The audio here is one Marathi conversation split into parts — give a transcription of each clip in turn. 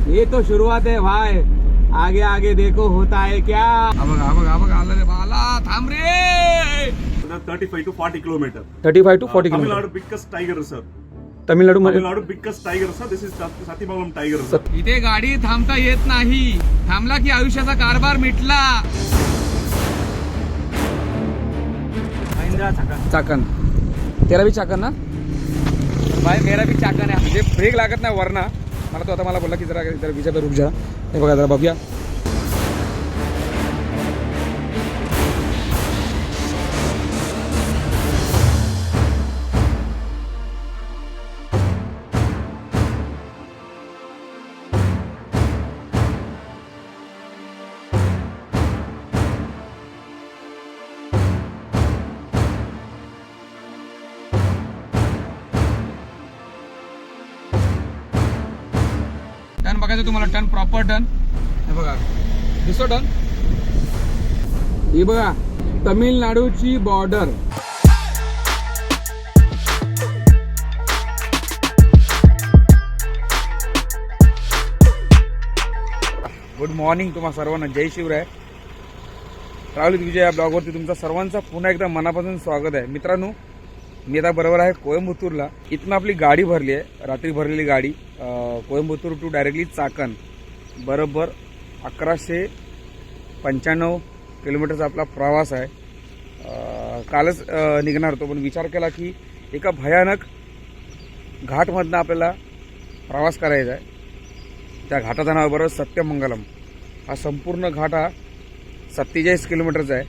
ये तो शुरुआत है भाई, आगे आगे देखो होता है क्या। अब आला रे बाला, थांब रे। 35 to 40 kilometer. 35 to 40 Tamil kilometre. Nadu biggest tiger reserve. Tamil Nadu मध्ये Tamil Nadu biggest tiger reserve. This is Sathimangalam tiger reserve. इथे गाडी थांबता येत नाही, थांबला की आयुष्याचा कारभार मिटला. महिंद्रा चाकण, तेरा भी चाकण ना भाई, मेरा भी चाकण आहे. म्हणजे ब्रेक लागत नाही वरना. मला तो आता मला बोलला की जरा विचार रुक जा. हे बघा जरा बघूया. टर्न बघायचं तुम्हाला, टर्न प्रॉपर टर्न. हे बघा दिसतो टर्न. ही बघा तमिळनाडूची बॉर्डर. गुड मॉर्निंग तुम्हा सर्वांना, जय शिवराय. ट्रॅव्हल विजय या ब्लॉगवरती तुमचं सर्वांचं पुन्हा एकदा मनापासून स्वागत आहे. मित्रांनो, मी आता बरोबर आहे कोयंबतूरला. इथनं आपली गाडी भरली आहे, रात्री भरलेली गाडी. कोयंबतूर टू डायरेक्टली चाकण, बरोबर 1195 किलोमीटरचा आपला प्रवास आहे. कालच निघणार होतो, पण विचार केला की एका भयानक घाटमधनं आपल्याला प्रवास करायचा आहे. त्या घाटाचं नाव बरोबर सत्यमंगलम. हा संपूर्ण घाट हा 47 किलोमीटरचा आहे,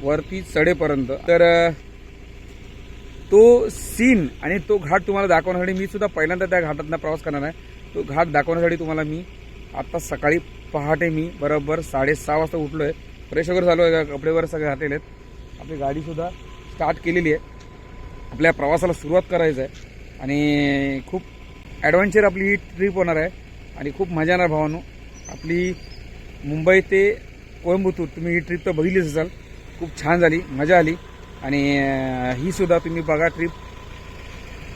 वरती चढेपर्यंत. तर तो सीन आणि तो घाट तुम्हाला दाखवण्यासाठी मी सुद्धा पहिल्यांदा त्या घाटातनं प्रवास करणार आहे. तो घाट दाखवण्यासाठी तुम्हाला मी आता सकाळी पहाटे मी बरोबर 6:30 वाजता उठलो आहे. फ्रेश वगैरे झालो आहे, कपडे वगैरे सगळे घातलेले आहेत. आपली गाडीसुद्धा स्टार्ट केलेली आहे. आपल्या प्रवासाला सुरुवात करायचं आहे आणि खूप ॲडव्हेंचर आपली ही ट्रिप होणार आहे आणि खूप मजा येणार भावांनो. आपली मुंबई ते कोयंबतूर तुम्ही ही ट्रिप तर बघितलीच असाल, खूप छान झाली, मजा आली. आणि ही सुद्धा तुम्ही बघा trip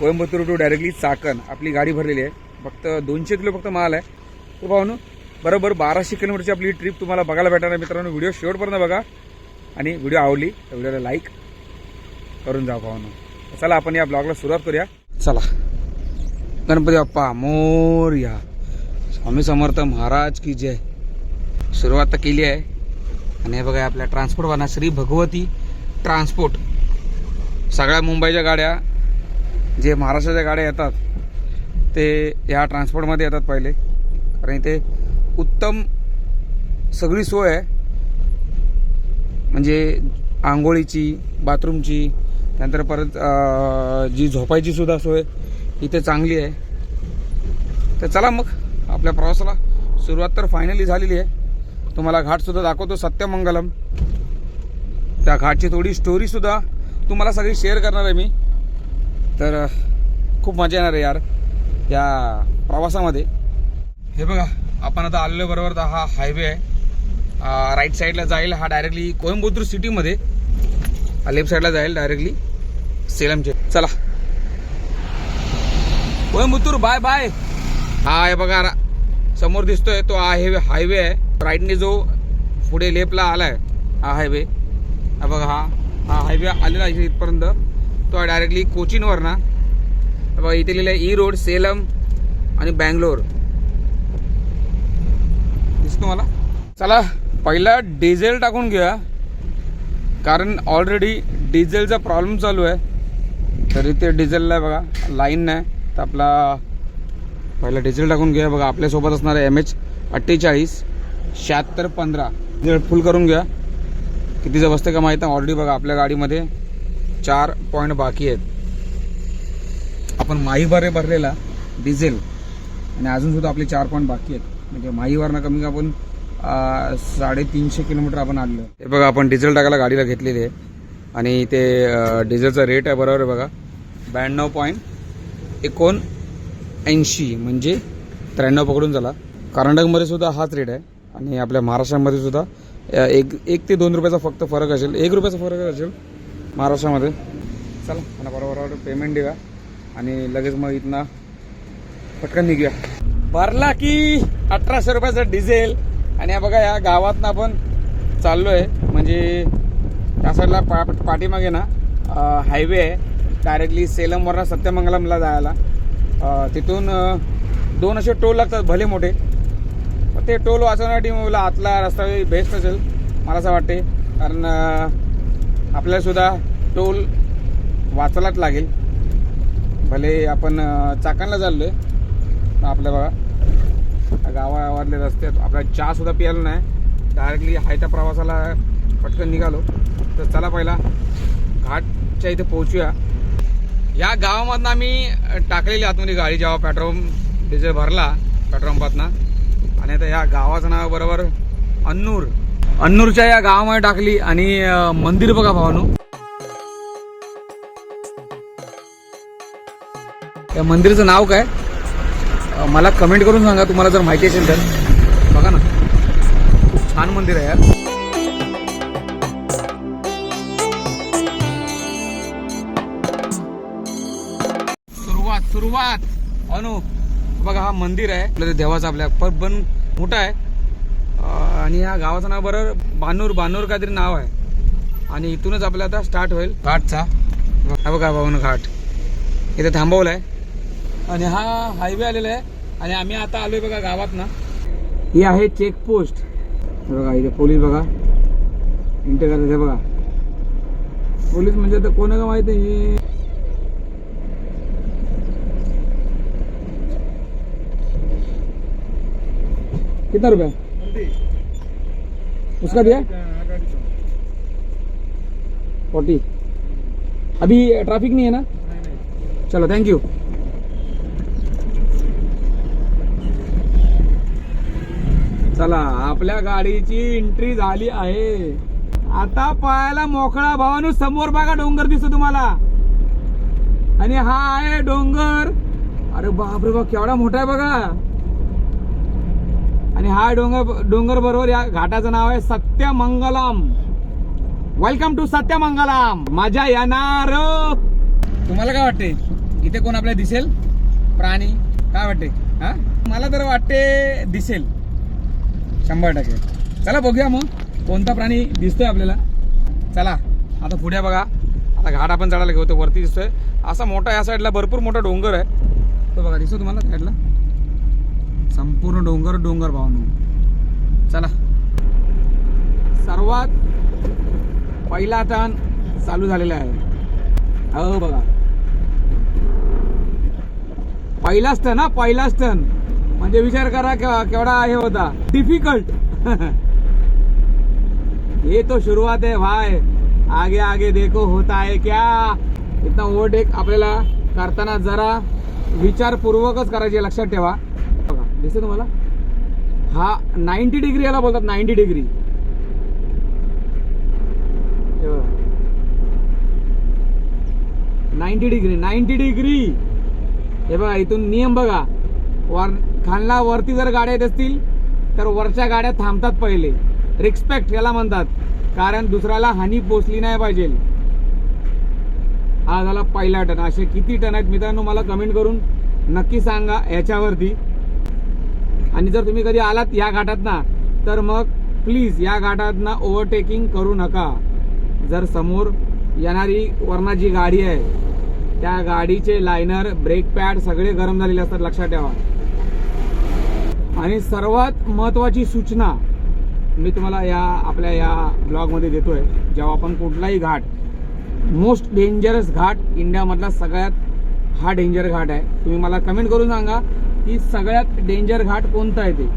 Coimbatore to directly Chakan. आपली गाडी भरलेली आहे, फक्त 200 किलो फक्त माल आहे. तो भावनो बरोबर 1200 किलोमीटरची आपली ट्रिप तुम्हाला बघायला भेटणार आहे. मित्रांनो, व्हिडिओ शेवटपर्यंत बघा आणि व्हिडिओ आवडली तर व्हिडिओला लाईक करून जा भावनो. चला आपण या ब्लॉगला सुरुवात करूया. चला, गणपती बाप्पा मोरया, स्वामी समर्थ महाराज की जय. सुरुवात तर केली आहे आणि हे बघा आपल्या ट्रान्सपोर्टवाला श्री भगवती ट्रान्सपोर्ट. सगळ्या मुंबईच्या गाड्या, जे महाराष्ट्राच्या गाड्या येतात ते ह्या ट्रान्सपोर्टमध्ये येतात पहिले, कारण इथे उत्तम सगळी सोय आहे. म्हणजे आंघोळीची, बाथरूमची, नंतर परत जी झोपायची सुद्धा सोय इथे चांगली आहे. तर चला मग आपल्या प्रवासाला सुरुवात तर फायनली झालेली आहे. तुम्हाला घाटसुद्धा दाखवतो सत्यमंगलम. त्या घाटची थोडी स्टोरीसुद्धा तुम्हाला सगळी शेअर करणार आहे मी. तर खूप मजा येणार आहे यार या प्रवासामध्ये. हे बघा आपण आता आलेलो बरोबर, हा हायवे आहे. राईट साईडला जाईल हा डायरेक्टली कोयंबतूर सिटीमध्ये, लेफ्ट साईडला जाईल डायरेक्टली सेलमचे. चला कोयंबतूर बाय बाय. हा हे बघा समोर दिसतोय तो हायवे आहे. राईटने जो पुढे लेफ्टला आलाय हा हायवे, हा बघा हा हायवे आलेला आहे इथपर्यंत. तो डायरेक्टली कोचीनवर ना, बघा इथे लिहिलं आहे ई रोड सेलम आणि बँगलोर, दिसतो मला. चला पहिला डिझेल टाकून घेऊया, कारण ऑलरेडी डिझेलचा प्रॉब्लेम चालू आहे. तर इथे डिझेलला बघा लाईन नाही, तर आपला पहिला डिझेल टाकून घेऊया. बघा आपल्यासोबत असणार आहे MH48 7615. डिझेल फुल करून घ्या. कितीचं बसते का माहीत नाही. ऑलरेडी बघा आपल्या गाडीमध्ये 4 पॉईंट बाकी आहेत. आपण माहीवारे भरलेला डिझेल आणि अजून सुद्धा आपले 4 पॉईंट बाकी आहेत. म्हणजे माहीवारनं कमी आपण 350 किलोमीटर आपण आलेलो. हे बघा आपण डिझेल टाकायला गाडीला घेतलेली आहे आणि ते डिझेलचा रेट आहे बरोबर आहे बघा 92.79 म्हणजे 93 पकडून झाला. कर्नाटकमध्ये सुद्धा हाच रेट आहे आणि आपल्या महाराष्ट्रामध्ये सुद्धा 1 ते 2 रुपयाचा फक्त फरक असेल, 1 रुपयाचा फरक असेल महाराष्ट्रामध्ये. चला मला बरोबर पेमेंट द्या आणि लगेच मग इथनं पटकन निघूया. भरला की 1800 रुपयाचं डिझेल. आणि हा बघा, या गावातनं आपण चाललोय, म्हणजे त्या साईडला पाठीमागे ना हायवे आहे डायरेक्टली सेलमवरनं सत्यमंगलमला जायला. तिथून 2 असे टोल लागतात भले मोठे. पण ते टोल वाचवण्यासाठी मला आतला रस्ता बेस्ट असेल मला असं वाटते, कारण आपल्याला सुद्धा टोल वाचवायलाच लागेल. भले आपण चाकणला चाललोय, आपल्या बघा गावावरले रस्ते आपल्याला चहा सुद्धा प्यायला नाही, डायरेक्टली हायत्या प्रवासाला पटकन निघालो. तर चला पहिला घाटच्या इथे पोहोचूया. या गावामधनं आम्ही टाकलेली आतमध्ये गाडी जेव्हा पेट्रोल डिझेल भरला पेट्रोल पंपातनं. आणि आता या गावाचं नाव बरोबर अन्नूरच्या या गावामध्ये टाकली. आणि मंदिर बघा भावानो, या मंदिराचं नाव काय मला कमेंट करून सांगा तुम्हाला जर माहिती असेल तर. बघा ना, खूप छान मंदिर आहे यार. सुरुवात अनु बघा, हा मंदिर आहे आपल्या देवाचं, आपल्या पण मोठा आहे. आणि या गावाचं नाव बरोबर बानूर काहीतरी नाव आहे. आणि इथूनच आपल्याला आता स्टार्ट होईल घाटचा. हा बघा भाऊन घाट इथे थांबवलाय आणि हा हायवे आलेला आहे. आणि आम्ही आता आलोय बघा गावात ना, ही आहे चेकपोस्ट. बघा इथे पोलीस बघा एंटर करतात. हे बघा पोलीस म्हणजे आता कोण का माहित नाही. कितना रुपया उसका दिया 40. अभी ट्रैफिक नहीं है ना? चलो थैंक यू. चला आपल्या गाडीची एंट्री झाली आहे. आता पाहायला मोकळा भावानू. समोर बघा डोंगर दिसतो तुम्हाला, आणि हा आहे डोंगर. अरे बापरे बघ केवढा मोठा आहे बघा. आणि हा डोंगर बरोबर या घाटाचं नाव आहे सत्यमंगलम. Welcome to Sathyamangalam. मजा येणार. तुम्हाला काय वाटते इथे कोण आपल्याला दिसेल प्राणी? काय वाटते? हा मला तर वाटते दिसेल 100%. चला बघूया मग कोणता प्राणी दिसतोय आपल्याला. चला आता पुढे बघा. आता घाट आपण चढायला घेऊ, वरती दिसतोय असा मोठा. या साईडला भरपूर मोठा डोंगर आहे तो बघा, दिसतो तुम्हाला साईडला संपूर्ण डोंगर भावांनो. चला सर्वात पहिला टर्न चालू झालेला आहे. हो बघा पहिलाच टर्न म्हणजे विचार करा केवढा हे होता डिफिकल्ट. ये तो शुरुआत है भाई, आगे आगे देखो होता है क्या. इतना ओव्हरटेक आपल्याला करताना जरा विचारपूर्वकच करायचे, लक्षात ठेवा. बघा दिसते तुम्हाला हा 90 डिग्री याला बोलतात. 90 डिग्री 90 डिग्री. हे बघा इथून नियम बघा. खालना वरती जर गाड्या येत असतील तर वरच्या गाड्या थांबतात पहिले. रिस्पेक्ट याला म्हणतात, कारण दुसऱ्याला हानी पोचली नाही पाहिजे. हा झाला पहिला टर्न. असे किती टर्न आहेत मित्रांनो मला कमेंट करून नक्की सांगा याच्यावरती. आणि जर तुम्ही कधी आलात या घाटात ना तर मग प्लीज या घाटात ना ओव्हरटेकिंग करू नका. जर समोर येणारी वरना जी गाडी आहे त्या गाडीचे लायनर ब्रेक पॅड सगळे गरम झालेले असतात, लक्षात ठेवा. आणि सर्वात महत्त्वाची सूचना मी तुम्हाला या आपल्या या ब्लॉगमध्ये देतोय. जेव्हा आपण कुठलाही घाट, मोस्ट डेंजरस घाट इंडियामधला सगळ्यात हा डेंजर घाट आहे. तुम्ही मला कमेंट करून सांगा की सगळ्यात डेंजर घाट कोणता आहे ते.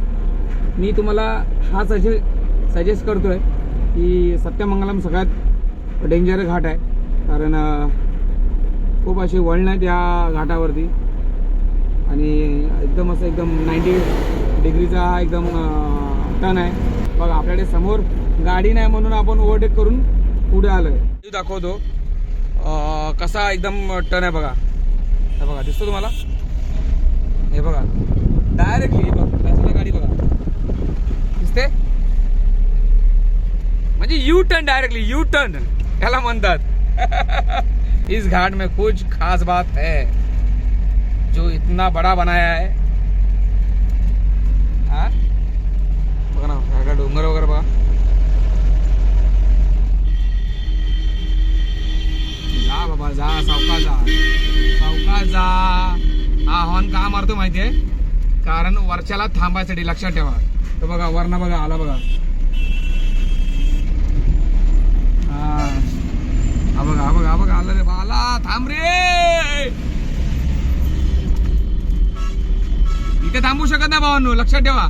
मी तुम्हाला हा सजेस्ट करतोय की सत्यमंगलम सगळ्यात डेंजर घाट आहे, कारण खूप असे वळण आहेत या घाटावरती. आणि एकदम असं एकदम 90 डिग्रीचा हा एकदम टर्न आहे. बघा आपल्याकडे समोर गाडी नाही म्हणून आपण ओव्हरटेक करून पुढे आलोय. दाखवतो कसा एकदम टर्न आहे बघा. हे बघा दिसतो तुम्हाला, हे बघा डायरेक्टली बघा गाडी बघा दिसते, म्हणजे U turn directly U turn याला म्हणतात. इस घाट में कुछ खास बात है जो इतना बड़ा बनाया है माहितीये? कारण वरच्याला थांबायसाठी, लक्षात ठेवा. तर बघा वरना बघा आला बघा. हा बघा हा बघा हा बघा आला रे बा, आला. थांब रे, इथे थांबू शकत नाही भावांनो, लक्षात ठेवा.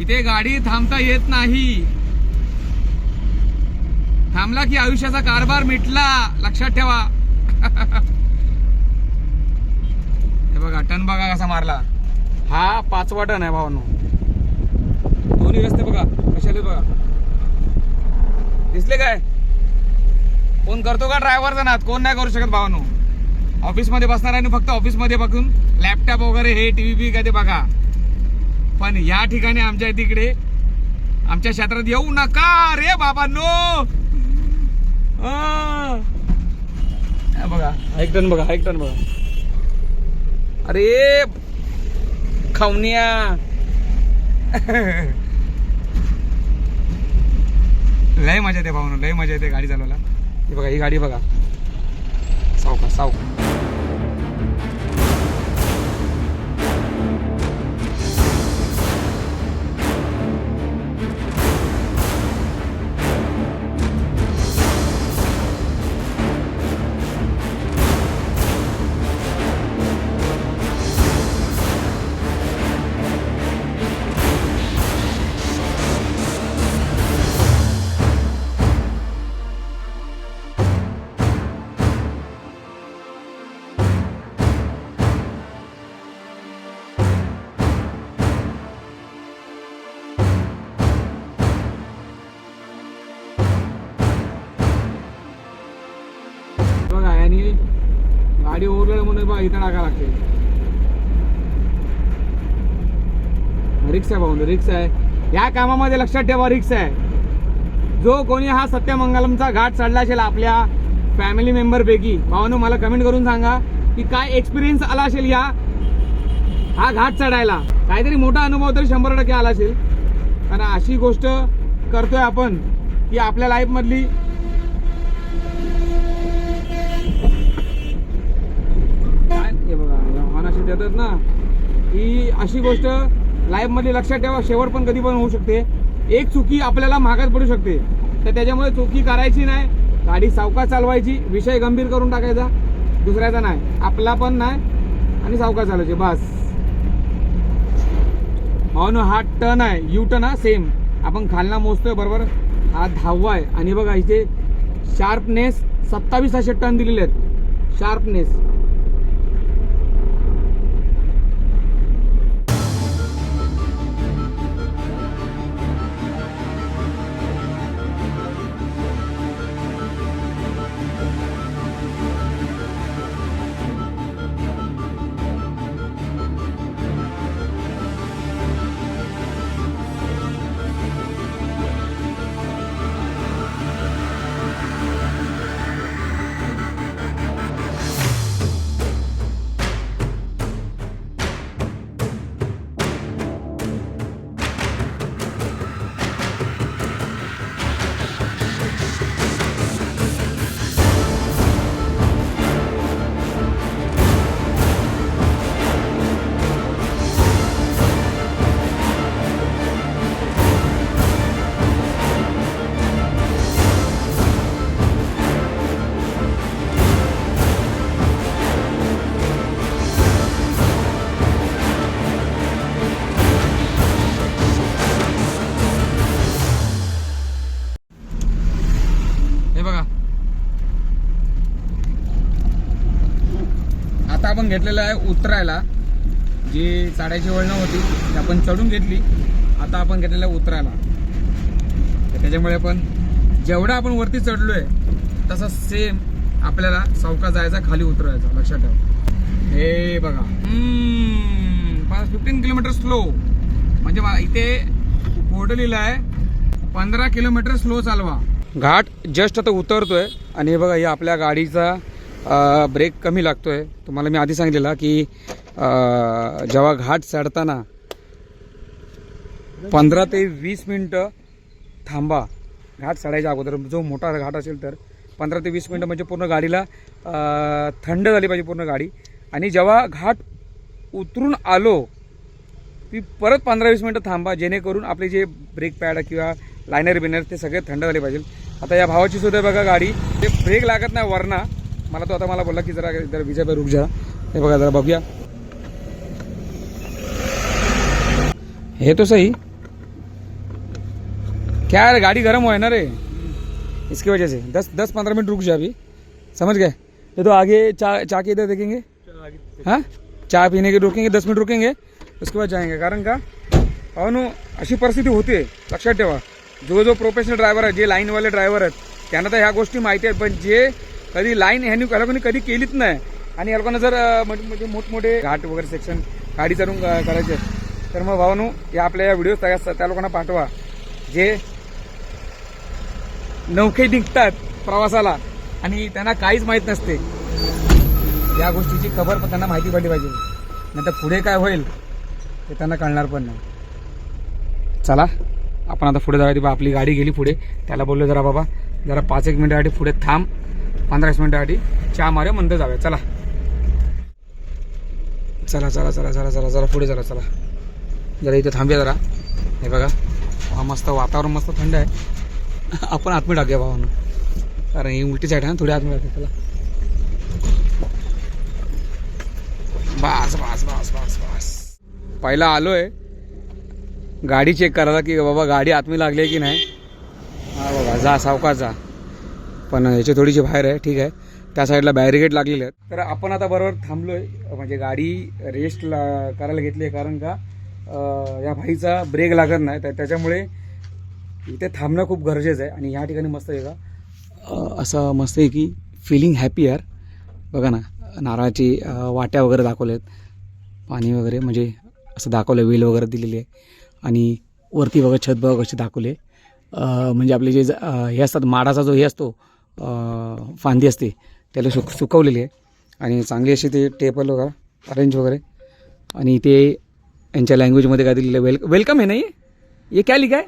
इथे गाडी थांबता येत नाही. थांबला की आयुष्याचा कारभार मिटला, लक्षात ठेवा. हे बघा टन बघा कसा मारला. हा 5वा टन आहे भावांनो. दोन्ही रस्ते बघा कशाले बघा. दिसले काय? कोण करतो का ड्रायव्हरचा नाद? कोण नाही करू शकत भावांनो. ऑफिस मध्ये बसणार आहे फक्त ऑफिस मध्ये बघून लॅपटॉप वगैरे हे टीव्ही बी काय ते बघा. पण या ठिकाणी आमच्या तिकडे आमच्या क्षेत्रात येऊ नका रे बाबांनो. बघा एक टन बघा, एक टन बघा. अरे खावनिया. लय मजा येते भावनो, लय मजा येते गाडी चालवायला. ही बघा ही गाडी बघा, सावका सावका. आणि गाडी ओव्हरलोड म्हणून बघा इथं टाका लागते. रिक्स आहे भाऊ, रिक्स आहे या कामामध्ये, लक्षात ठेवा रिक्स आहे. जो कोणी हा सत्यमंगलमचा घाट चढला असेल आपल्या फॅमिली मेंबर पैकी भावानो, मला कमेंट करून सांगा की काय एक्सपिरियन्स आला असेल या हा घाट चढायला. काहीतरी मोठा अनुभव तरी 100% आला असेल. कारण अशी गोष्ट करतोय आपण की आपल्या लाईफ मधली देतात ना, ही अशी गोष्ट लाईफ मध्ये लक्षात ठेवा. शेवट पण कधी पण होऊ शकते. एक चुकी आपल्याला महागात पडू शकते. तर त्याच्यामुळे चुकी करायची नाही. गाडी सावकाश चालवायची, विषय गंभीर करून टाकायचा, दुसऱ्याचा नाही, आपला पण नाही, आणि सावकाश चालवायची बस. भावानो हा टर्न आहे, यू टर्न हा सेम आपण खालना मोजतोय बरोबर. हा 10वा आहे. आणि बघा इथे शार्पनेस 27 असे टर्न दिलेले आहेत. शार्पनेस आपण घेतलेलं आहे उतरायला. जी चढायची वळणं होती ती आपण चढून घेतली. आता आपण घेतलेलं आहे उतरायला. त्याच्यामुळे आपण जेवढा आपण वरती चढलोय तसा सेम आपल्याला सावकाश जायचा, खाली उतरायचा, लक्षात ठेवा. हे बघा 15 किलोमीटर स्लो, म्हणजे इथे बोर्ड लिहिलं आहे 15 किलोमीटर स्लो चालवा. घाट जस्ट आता उतरतोय आणि हे बघा, हे आपल्या गाडीचा ब्रेक कमी लागतोय. तुम्हाला मी आधी सांगितलेलं की जेव्हा घाट चढताना 15 ते 20 मिनिटं थांबा. घाट चढायच्या अगोदर जो मोठा घाट असेल तर 15 ते 20 मिनिटं, म्हणजे पूर्ण गाडीला थंड झाली पाहिजे पूर्ण गाडी. आणि जेव्हा घाट उतरून आलो की परत 15-20 मिनटं थांबा, जेणेकरून आपले जे ब्रेक पॅड किंवा लायनर बिनर ते सगळे थंड झाले पाहिजे. आता या भावाची सुद्धा बघा गाडी, ते ब्रेक लागत नाही वरना. मला बोलला की जरा विजय पे रुक जा. हे बघा जरा बघूया, हे तो सही क्या है, गाड़ी गर्म हुआ है ना रे, इसकी वजह से 10-15 मिनट रुक जा अभी, समझ गए. ये तो आगे चाय के इधर देखेंगे, हाँ चाय पीने के रुकेंगे, 10 मिनट रुकेंगे, उसके बाद जाएंगे. कारण का अहो अशी परिस्थिती होते, लक्षात ठेवा. जो प्रोफेशनल ड्रायव्हर आहे, जे लाईनवाले ड्रायव्हर आहेत, त्यांना तर ह्या गोष्टी माहिती आहेत. पण जे कधी लाईन ह्या लोकांनी कधी केलीच नाही आणि या लोकांना जर म्हणजे मोठमोठे घाट वगैरे सेक्शन गाडी चालून करायचे, तर मग भावानू या आपल्या या व्हिडिओ त्या लोकांना पाठवा जे नौके निघतात प्रवासाला आणि त्यांना काहीच माहीत नसते. या गोष्टीची खबर पण त्यांना माहिती पडली पाहिजे, नाही तर पुढे काय होईल ते त्यांना कळणार पण नाही. चला आपण आता पुढे जाऊया. आपली गाडी गेली पुढे, त्याला बोललो जरा बाबा जरा 5-1 मिनिटासाठी पुढे थांब, 15 मिनिटासाठी चहा मारे म्हणतो जाऊया. चला चला चला चला चला चला चला पुढे चला. चला जरा इथे थांबूया जरा. हे बघा मस्त वातावरण, मस्त थंड आहे. आपण आतमध्ये टाकूया भावानं, कारण ही उलटी साईड आहे ना, थोडी आतमध्ये टाकूया. चला बस बस बस बस बस. पहिला आलोय गाडी चेक करायला की बाबा गाडी आतमध्ये लागली आहे की नाही. हा बाबा जा सावकाश जा, पण याची थोडीशी बाहेर आहे. ठीक आहे, त्या साईडला बॅरिकेड लागलेले आहेत. तर आपण आता बरोबर थांबलोय, म्हणजे गाडी रेस्ट करायला घेतली आहे. कारण का या भाईचा ब्रेक लागत नाही, तर त्याच्यामुळे इथे थांबणं खूप गरजेचं आहे. आणि ह्या ठिकाणी मस्त आहे का असं मस्त आहे की फिलिंग हॅपी यार. बघा ना, नारळाची वाट्या वगैरे दाखवल्या आहेत, पाणी वगैरे म्हणजे असं दाखवलं, वेल वगैरे दिलेली आहे. आणि वरती बघा छत बघा कशी दाखवले, म्हणजे आपले जे हे असतात माडाचा जो हे असतो फांदी असते त्याला सुकवलेली आहे. आणि चांगली अशी ते टेबल वगैरे अरेंज वगैरे. आणि ते यांच्या लँग्वेजमध्ये काय दिलेलं आहे, वेलकम है ना ये क्या लिखा है.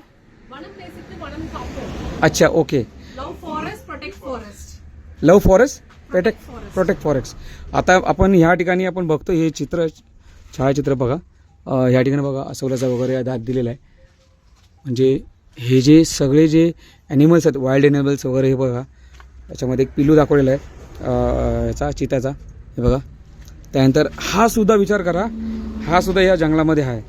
अच्छा ओके. लव फॉरेस्ट प्रोटेक्ट फॉरेस्ट. लव फॉरेस्ट प्रोटेक्ट फॉरेस्ट. आता आपण ह्या ठिकाणी आपण बघतो हे छायाचित्र बघा. ह्या ठिकाणी बघा अस्वलाचा वगैरे दात दिलेला आहे. म्हणजे हे जे सगळे जे ॲनिमल्स आहेत, वाईल्ड ॲनिमल्स वगैरे, हे बघा याच्यामध्ये एक पिल्लू दाखवलेला आहे याचा चिताचा, हे बघा. त्यानंतर हा सुद्धा विचार करा, हा सुद्धा या जंगलामध्ये आहे.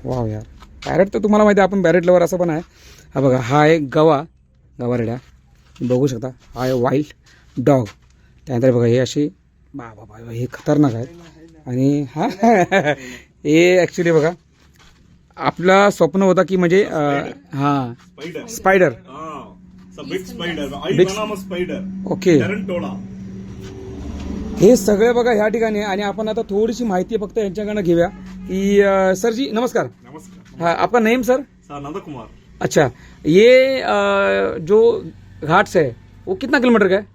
वाव यार. पॅरेट तर तुम्हाला माहिती आहे, आपण पॅरेट लवर असं पण आहे. हा बघा, हा आहे गवारड्या बघू शकता. हा आहे वाईल्ड डॉग. त्यानंतर बघा हे अशी बाबा हे खतरनाक आहेत. आणि हा हे ॲक्च्युली बघा आपला स्वप्न होता की म्हणजे हा स्पायडर. ओके. हे सगळे बघा ह्या ठिकाणी. आणि आपण आता थोडीशी माहिती फक्त यांच्याकडनं घेऊया की सर जी नमस्कार. नमस्कार. हाँ आपका नेम सर. नंद कुमार. अच्छा, ये जो घाट्स है वो कितना किलोमीटर का है.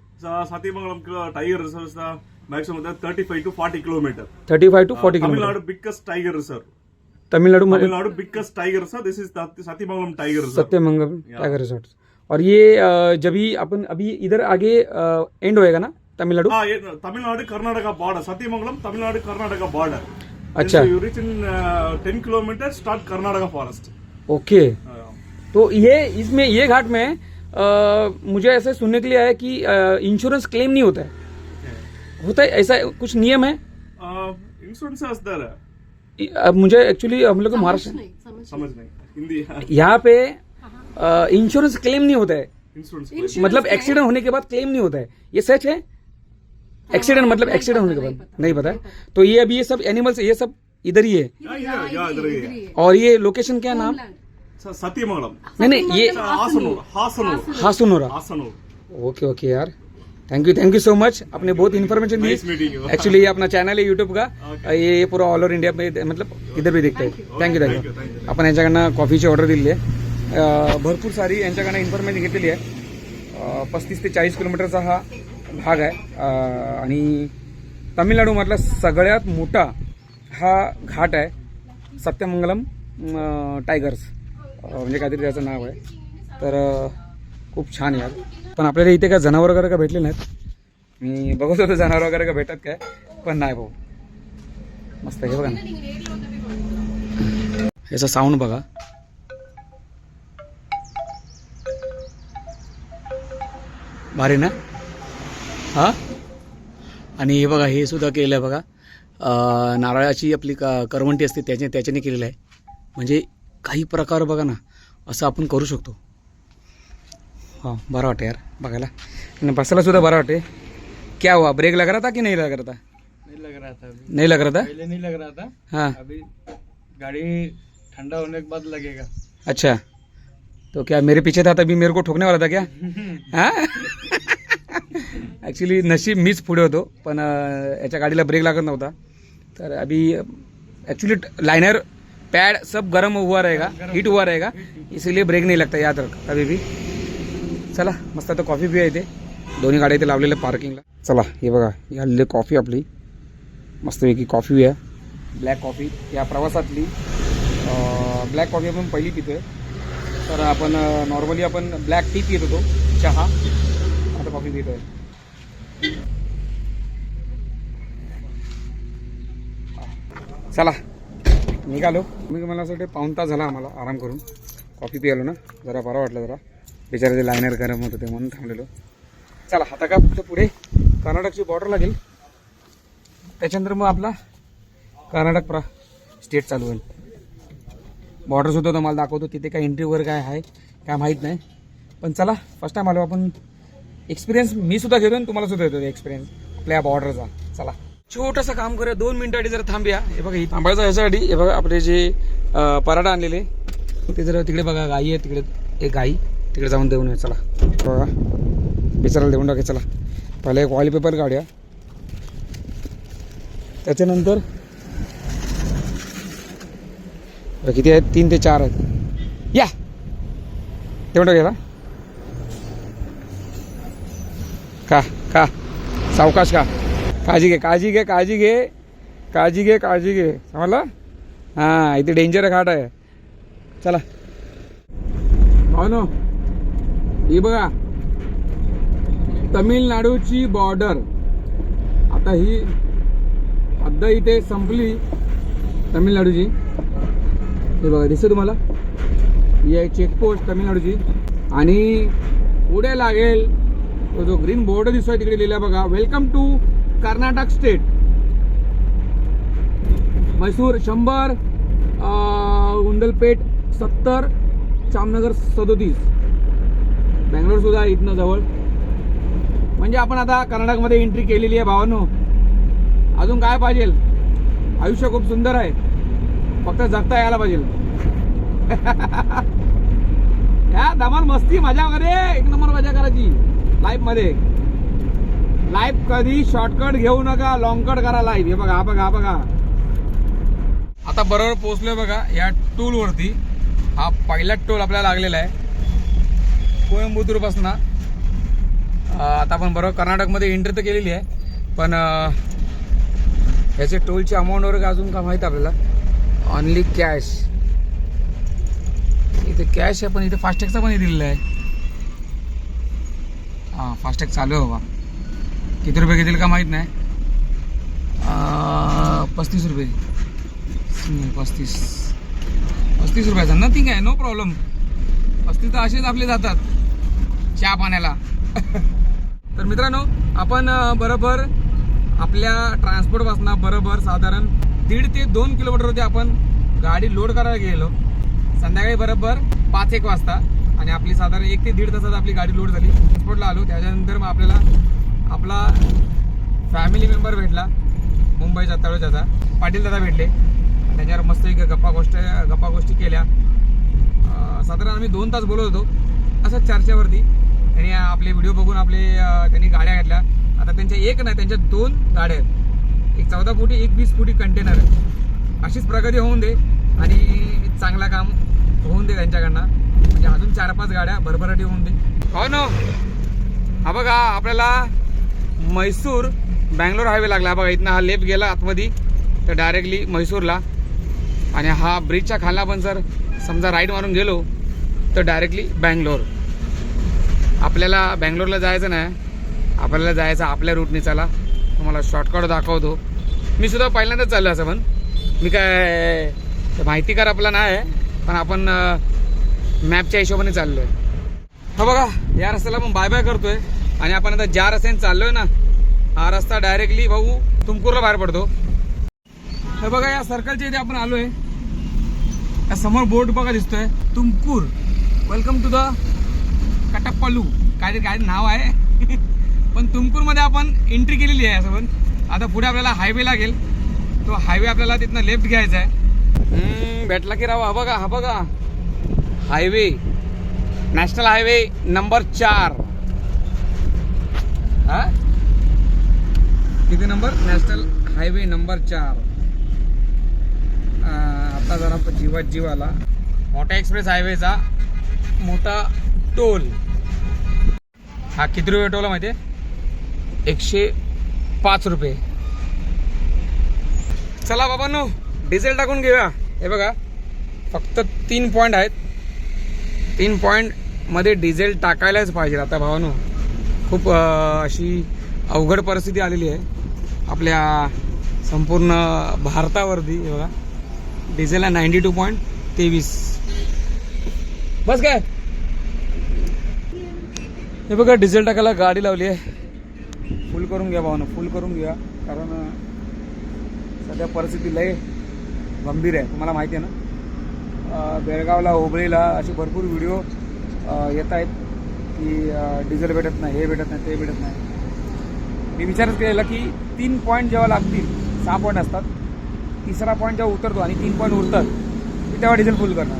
सातीमंगलम टाइगर रिजर्व का maximum 35 to 40 kilometre. 35 to 40 kilometre. Tamil Nadu biggest tiger reserve. Tamil Nadu biggest tiger reserve. This is Sathyamangalam tiger reserve. Sathyamangalam tiger resort. और ये जब भी अपन अभी इधर आगे एंड होएगा ना तमिलनाडु. हाँ, ये तमिलनाडु कर्नाटका बॉर्डर. सातीमंगलम तमिलनाडु कर्नाटका बॉर्डर. अच्छा. You reach in 10 kilometre start Karnataka forest. Okay. तो ये इसमें ये घाट में मुझे ऐसे सुनने के लिए आया कि इंश्योरेंस क्लेम नहीं होता है. होता है ऐसा कुछ नियम है. इंश्योरेंस असणार. मुझे एक्चुअली हम लोग महाराष्ट्र समझ नहीं हिंदी. यहाँ पे इंश्योरेंस क्लेम नहीं होता है. इंश्योरेंस मतलब एक्सीडेंट होने के बाद क्लेम नहीं होता है, ये सच है. एक्सीडेंट मतलब एक्सीडेंट होने के बाद नहीं पता है. तो ये अभी ये सब एनिमल्स ये सब इधर ही है. इधर ही है. और ये लोकेशन क्या नाम. सत्यमंगलम. नहीं ये हासुनोरा. ओके ओके यार, थैंक यू सो मच. आपने बहुत इन्फॉर्मेशन दी. एक्चुअली ये अपना चॅनल आहे यूट्यूब का. ये पूरा ऑल ओव्हर इंडिया में मतलब इधर भी दिखता है. थँक्यू. आपण यांच्याकडनं कॉफीची ऑर्डर दिली आहे. भरपूर सारी यांच्याकडनं इन्फॉर्मेशन घेतलेली आहे. 35 ते 40 किलोमीटरचा हा भाग आहे. आणि तमिळनाडूमधला सगळ्यात मोठा हा घाट आहे सत्यमंगलम टायगर्स, म्हणजे काहीतरी त्याचं नाव आहे. तर खूप छान आहे. पण आपल्याला इथे काय जनावर वगैरे का भेटले नाहीत. मी बघत होतो जनावर वगैरे का भेटत काय, पण नाही भाऊ, मस्त आहे. हे बघा ना, याचा साऊंड बघा. भारी ना. हा, आणि हे बघा, हे सुद्धा केलं आहे बघा. नारळाची आपली करवंटी असते त्याच्याने केलेलं आहे. म्हणजे काही प्रकार बघा ना, असं आपण करू शकतो. हां, बरं वाटतं यार बघायला, आणि बसायला सुद्धा बरं वाटते. क्या हुआ, ब्रेक लग रहा था कि नहीं लग रहा था? नहीं लग रहा था अभी, नहीं लग रहा था. पहले नहीं लग रहा था. हाँ, अभी गाड़ी ठंडा होने के बाद लगेगा. अच्छा. तो क्या मेरे पीछे था तभी मेरे को ठोकने वाला था क्या? हाँ. ॲक्च्युली नशीब मीच पुढे होतो, पण याच्या गाडीला ब्रेक लागत नव्हता. तर अभी एक्चुअली लाइनर पैड सब गर्म हुआ रहेगा, हीट हुआ रहेगा, इसीलिए ब्रेक नहीं लगता, याद रख अभी भी. चला मस्त आता कॉफी पिया इथे, दोन्ही गाड्या इथे लावलेल्या पार्किंगला. चला हे बघा, ही आलेली कॉफी आपली मस्तपैकी कॉफी आहे, ब्लॅक कॉफी. या प्रवासातली ब्लॅक कॉफी आपण पहिली पितोय. तर आपण नॉर्मली आपण ब्लॅक टी पित होतो, चहा. आता कॉफी पितोय. चला निघालो. मी मला असं वाटतं पाऊण तास झाला आम्हाला आराम करून, कॉफी पियालो ना, जरा बरं वाटलं. जरा बिचाराचे लायनर गरम होत होते म्हणून थांबलेलो. चला आता का फक्त पुढे कर्नाटकची बॉर्डर लागेल, त्याच्यानंतर मग आपला कर्नाटक स्टेट चालू होईल. बॉर्डरसुद्धा तुम्हाला दाखवतो, तिथे काय एंट्री वगैरे काय आहे काय माहीत नाही. पण चला फर्स्ट टाइम आलो आपण, एक्सपिरियन्स मी सुद्धा घेतो आणि तुम्हाला सुद्धा येतो एक्सपिरियन्स आपल्या बॉर्डरचा. चला छोटंसं काम करूया, 2 मिनिटासाठी जरा थांबूया. हे बघा, ही थांबायचं ह्याच्यासाठी. हे बघा आपले जे पराठा आणलेले ते जरा तिकडे बघा, गाई आहे तिकडे, एक गाई तिकडे जाऊन देऊन ये. चला बघा, बिचाराला देऊन टाके. चला पहिले एक ऑइल पेपर काढूया, त्याच्यानंतर किती आहेत, 3 ते 4 आहेत. या देऊन टाकेला का का सावकाश का, काळजी घे काळजी घे काळजी घे काळजी घे काळजी घे, समजलं. हां, इथे डेंजर घाट आहे. चला भावनो, ही बघा तमिळनाडूची बॉर्डर. आता ही हद्द इथे संपली तमिळनाडूची. हे बघा दिसतं तुम्हाला, ही आहे चेकपोस्ट तमिळनाडूची. आणि पुढे लागेल तो जो ग्रीन बोर्ड दिसतोय तिकडे लिहिला बघा, welcome to Karnataka state. Mysore 100, उंडलपेट 70, जामनगर 37, बँगलोर सुद्धा इथनं जवळ. म्हणजे आपण आता कर्नाटकमध्ये एंट्री केलेली आहे भावांनो. अजून काय पाहिजे, आयुष्य खूप सुंदर आहे, फक्त जगता यायला पाहिजे. या धमाल मस्ती मजा करे, एक नंबर मजा करायची लाईफमध्ये. लाईफ कधी शॉर्टकट घेऊ नका, लॉंगकट करा लाईफ. हे बघा, हा बघा, हा बघा. आता बरोबर पोहोचलोय बघा या टोलवरती. हा पहिला टोल आपल्याला लागलेला आहे कोइंबतूर पासून. आता आपण बरोबर कर्नाटकमध्ये एंट्री तर केलेली आहे, पण ह्याचे टोलची अमाऊंट वगैरे अजून का माहीत आपल्याला. ऑनली कॅश, इथे कॅश आहे, पण इथे फास्टॅगचा पण दिलेला आहे. हां, फास्टॅग चालू आहे बाबा. किती रुपये घेतील का माहीत नाही. 35 रुपये, 35 रुपयाचा नथिंग आहे, नो प्रॉब्लेम. 35 तर असेच आपले जातात चहा पाण्याला. तर मित्रांनो, आपण बरोबर आपल्या ट्रान्सपोर्टपासून बरोबर साधारण 1.5 ते 2 किलोमीटरवरती आपण गाडी लोड करायला गेलो. संध्याकाळी बरोबर 5-1 वाजता. आणि आपली साधारण 1 ते 1.5 तासात आपली गाडी लोड झाली. ट्रान्सपोर्टला आलो. त्याच्यानंतर मग आपल्याला आपला फॅमिली मेंबर भेटला मुंबईचा तळोजाचा, पाटील दादा भेटले. त्याच्यावर मस्त एक गप्पा गोष्टी केल्या. साधारण आम्ही 2 तास बोलत होतो असं चर्चेवरती. त्यांनी आपले व्हिडिओ बघून त्यांनी गाड्या घेतल्या. आता त्यांच्या एक नाही, त्यांच्या 2 गाड्या आहेत. एक 14 फुटी, एक 20 फुटी कंटेनर आहे. अशीच प्रगती होऊन दे आणि चांगला काम होऊन दे त्यांच्याकडनं. म्हणजे अजून 4-5 गाड्या भरभराटी होऊन दे. हो ना. हा बघा, आपल्याला म्हैसूर बँगलोर हायवे लागला. बघा, इथनं हा लेफ्ट गेला आतमध्ये तर डायरेक्टली म्हैसूरला. आणि हा ब्रिजच्या खालला पण जर समजा राईट मारून गेलो तर डायरेक्टली बँगलोर. आपल्याला बँगलोरला जायचं नाही, आपल्याला जायचं आपल्या रूटने. चला तुम्हाला शॉर्टकट दाखवतो. मी सुद्धा पहिल्यांदाच चाललो असं पण मी काय माहितीकार आपला नाही आहे पण आपण मॅपच्या हिशोबाने चाललो आहे. हा बघा या रस्त्याला आपण बाय बाय करतोय आणि आपण आता ज्या रस्त्याने चाललोय ना हा रस्ता डायरेक्टली भाऊ तुमकूरला बाहेर पडतो. हे बघा या सर्कलच्या इथे आपण आलोय. या समोर बोर्ड बघा दिसतोय तुमकूर वेलकम टू द कटप्पलू काय नाव आहे पण तुमकूरमध्ये आपण एंट्री केलेली आहे असं पण. आता पुढे आपल्याला हायवे लागेल तो हायवे आपल्याला तिथनं लेफ्ट घ्यायचा आहे. भेटला की राव हा बघा हायवे नॅशनल हायवे नंबर 4 हा किती नंबर नॅशनल हायवे नंबर 4. आता जरा जीव आला मोठा एक्सप्रेस हायवेचा मोठा टोल. हा किती रुपये टोल माहिती आहे 105 रुपये. चला बाबांनो डिझेल टाकून घेऊया. हे बघा फक्त 3 पॉईंट आहेत. 3 पॉईंट मध्ये डिझेल टाकायलाच पाहिजे. आता भावानो खूप अशी अवघड परिस्थिती आलेली आहे आपल्या संपूर्ण भारतावरती. हे बघा डिझेलला 92.23 बस काय. हे बघा डिझेल टाकायला गाडी लावली आहे. फुल करून घ्या भावानं फुल करून घ्या कारण सध्या परिस्थिती लय गंभीर आहे. तुम्हाला माहिती आहे ना बेळगावला हुबळीला असे भरपूर व्हिडिओ येत आहेत की डिझेल भेटत नाही हे भेटत नाही ते भेटत नाही. मी विचारच केलेला की 3 पॉईंट जेव्हा लागतील 6 पॉईंट असतात 3रा पॉईंट जेव्हा उतरतो आणि 3 पॉईंट उरतात की तेव्हा डिझेल फुल करणार.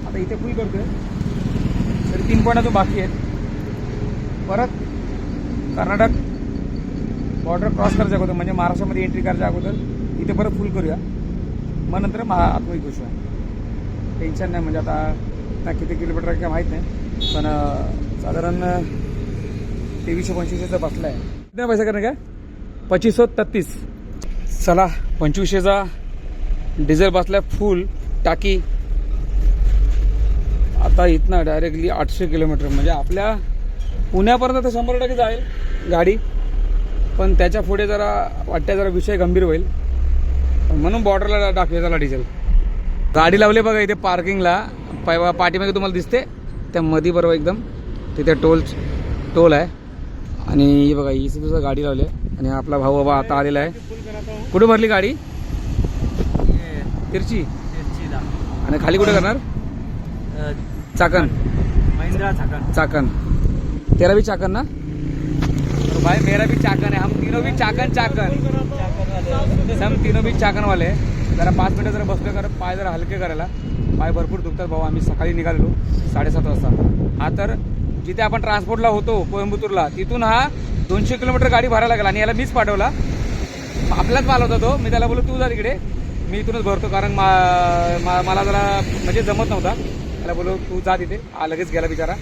आता इथे फुल करतोय तरी 3 पॉईंट अजून बाकी आहेत. परत कर्नाटक बॉर्डर क्रॉस करायच्या अगोदर म्हणजे महाराष्ट्रामध्ये एंट्री करायच्या अगोदर इथे परत फुल करूया मग नंतर आत्मही घुसूया. टेन्शन नाही म्हणजे आता किती किलोमीटर काय माहीत नाही पण साधारण 2325चा बसला आहे. किती पैसा करणे काय 2533. चला 2500चा डिझेल बसला फुल टाकी. आता इथनं डायरेक्टली 800 किलोमीटर म्हणजे आपल्या पुण्यापर्यंत तर 100% जाईल गाडी पण त्याच्या पुढे जरा वाटतं जरा विषय गंभीर होईल म्हणून बॉर्डरला टाकूया त्याला डिझेल. गाडी लावली बघा इथे पार्किंगला पाठीमागे तुम्हाला दिसते त्या मध्ये बरोबर एकदम तिथे टोल आहे आणि ही बघा ही सुद्धा गाडी लावली आहे आणि आपला भाऊ बाबा आता आलेला आहे. कुठे भरली गाडी तिरची आणि खाली कुठे करणार चाकण महिंद्रा चाकण. तेरा भी चाकन ना तो भाई मेरा भी चाकन है. हम तीनों भी चाकन हम तीनों भी चाकन वाले. जरा 5 मिनटं जरा बसलो कर पाय जरा हलके करायला. पाय भरपूर दुखतात भाऊ. आम्ही सकाळी निघालेलो 7:30 वाजता. हा तर जिथे आपण ट्रान्सपोर्टला होतो कोइंबतूरला तिथून हा 200 किलोमीटर गाडी भरायला लागला आणि याला मीच पाठवला. आपलाच माल होता तो. मी त्याला बोललो तू जा तिकडे मी इथूनच भरतो कारण मला जरा म्हणजे जमत नव्हता. त्याला बोललो तू जा तिथे. लगेच गेला बिचारा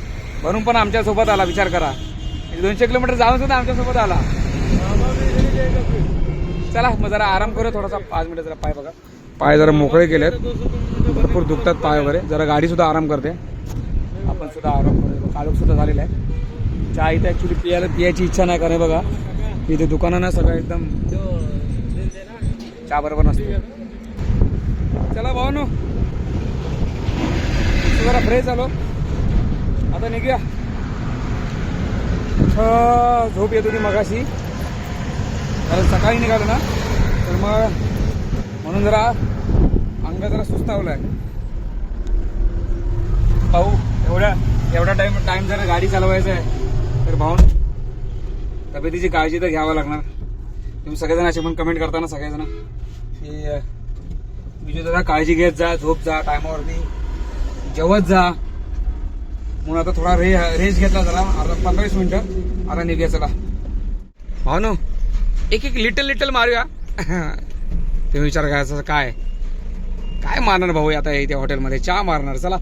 म्हणून पण आमच्यासोबत आला. विचार करा 200 किलोमीटर जाऊन सुद्धा आमच्यासोबत आला. चला मग जरा आराम करूया थोडासा 5 मिनिटं. जरा पाय बघा पाय जरा मोकळे केलेत भरपूर दुखतात पाय वगैरे. जरा गाडी सुद्धा आराम करते आपण सुद्धा आराम करूया. काळोख सुद्धा झालेला आहे. चहा इथे ॲक्च्युली पियाची इच्छा नाही कारण बघा इथे दुकानं ना सगळं एकदम चहा बरोबर नसते. चला भावानो जरा फ्रेश झालो आता निघूया. झोप येत होती मगाशी कारण सकाळी निघालो ना तर मग म्हणून जरा अंग जरा सुस्तावलं आहे. भाऊ एवढा टाइम जरा गाडी चालवायचं आहे तर भाऊन तब्येतीची काळजी तर घ्यावं लागणार. तुम्ही सगळेजण असे पण कमेंट करता ना सगळेजण की विजय दादा काळजी घेत जा झोप जा टायमावरती जेवत जा. म्हणून आता थोडा रेस्ट घेतला जरा 15-20 मिनिटं. आता निघूया चला भाऊ नो एक लिटल मारूया. तुम्ही विचार करायचं काय मारणार भाऊ आता इथे हॉटेलमध्ये चहा मारणार. चला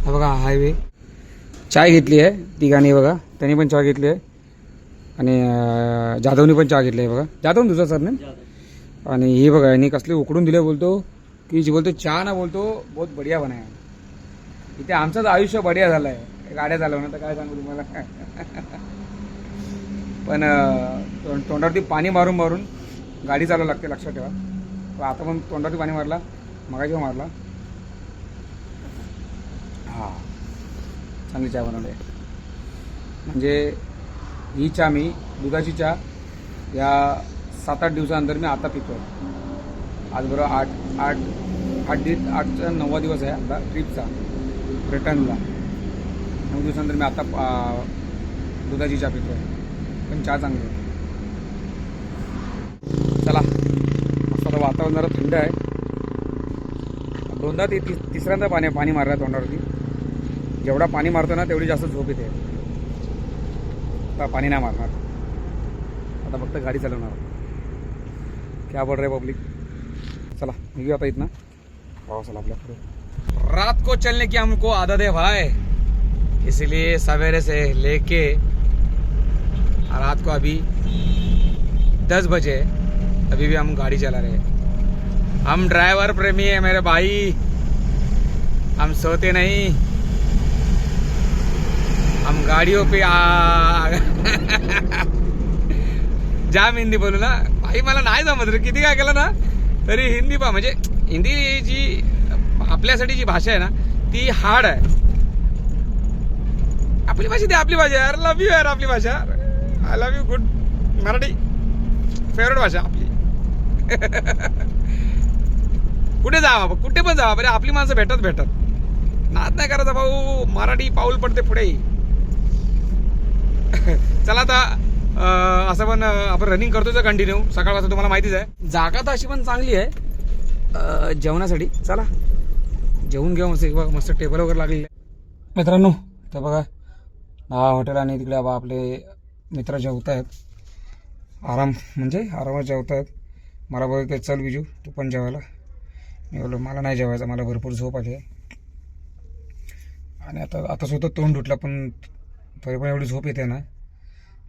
हा बघा हायवे चाय घेतली आहे तिघांनी बघा. त्यांनी पण चहा घेतली आहे आणि जाधवनी पण चहा घेतली आहे बघा. जाधव तुझा सर नाही. आणि ही बघा यांनी कसले उकडून दिले बोलतो की जी बोलतो चहा ना बोलतो बहुत बढिया बनाया. इथे आमचंच आयुष्य बढिया झालं आहे गाड्या चालवणं तर काय सांगू तुम्हाला. पण तोंडावरती पाणी मारून गाडी चालवायला लागते, लक्षात ठेवा. पण आता पण तोंडात पाणी मारला, मगाशी मारला. हां, चांगली चहा बनवली आहे. म्हणजे ही चहा मी दुधाची चहा या 7-8 दिवसानंतर मी आता पितो. आज बरोबर 8-9 दिवस आहे आता ट्रिपचा, रिटर्नला. 9 दिवसानंतर मी आता दुधाची चहा पितो आहे. पण चहा चांगली आहे. चला, मस्त आता वातावरण जरा थंड आहे. 2दा ते तिसऱ्यांदा पाणी मारलं तोंडावरती. जेवढा पाणी मारतो ना तेवढी जास्त झोप येते. आता पाणी नाही मारणार, आता फक्त गाडी चालवणार. क्या बोल रहे पब्लिक. चला निघूया आता इथनं. पावसाला आपल्या पुढे. रात को चलने की हमको आदत है भाई, इसलिए सवेरे से लेके रात को अभी 10 बजे अभी भी हम गाड़ी चला रहे हैं. हम ड्राइवर प्रेमी है मेरे भाई, हम सोते नहीं, हम गाड़ियों पे जाम हिंदी बोलू ना भाई, मला नाही जमत रे. किती काय केलं ना तरी हिंदी म्हणजे हिंदी जी आपल्यासाठी जी भाषा आहे ना ती हार्ड आहे. आपली भाषा ती आपली भाषा यार. लव्ह यू यार आपली भाषा. I love you. Good Marathi favourite भाषा आपली. कुठे जावा, कुठे पण जावा बरे आपली माणसं भेटत नाद नाही करायचा भाऊ. मराठी पाऊल पडते पुढे. चला आता असं पण आपण रनिंग करतोच कंटिन्यू सकाळपासून, तुम्हाला माहितीच आहे. जागा तर अशी पण चांगली आहे जेवणासाठी. चला जेवून घेऊ. मस्त टेबल वगैरे लागलेले मित्रांनो. तर बघा हा हॉटेल आणि तिकडे आपले मित्र जेवत आहेत. आरामात जेवत आहेत. मला बोलते चल बिजू तू पण जेवायला. मी बोललो मला नाही जेवायचं, मला भरपूर झोप आली आहे. आणि आता सुद्धा तोंड धुतला पण तरी पण एवढी झोप येते ना.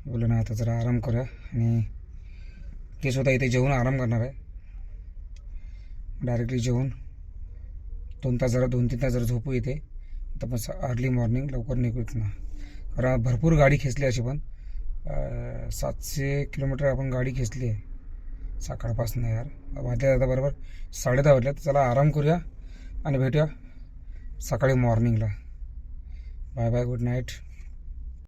बोललो ना आता जरा आराम करूया. आणि ते स्वतः इथे जेवून आराम करणार आहे. डायरेक्टली जेवून 2-3 तास जरा झोपू येते. तर मग अर्ली मॉर्निंग लवकर निघूत ना. कारण भरपूर गाडी खेचली अशी पण 700 किलोमीटर आपण गाडी खेचली आहे सकाळपासून यार. वाजले आता बरोबर 10:30 वाजले. तर चला आराम करूया आणि भेटूया सकाळी मॉर्निंगला. Bye bye, good night.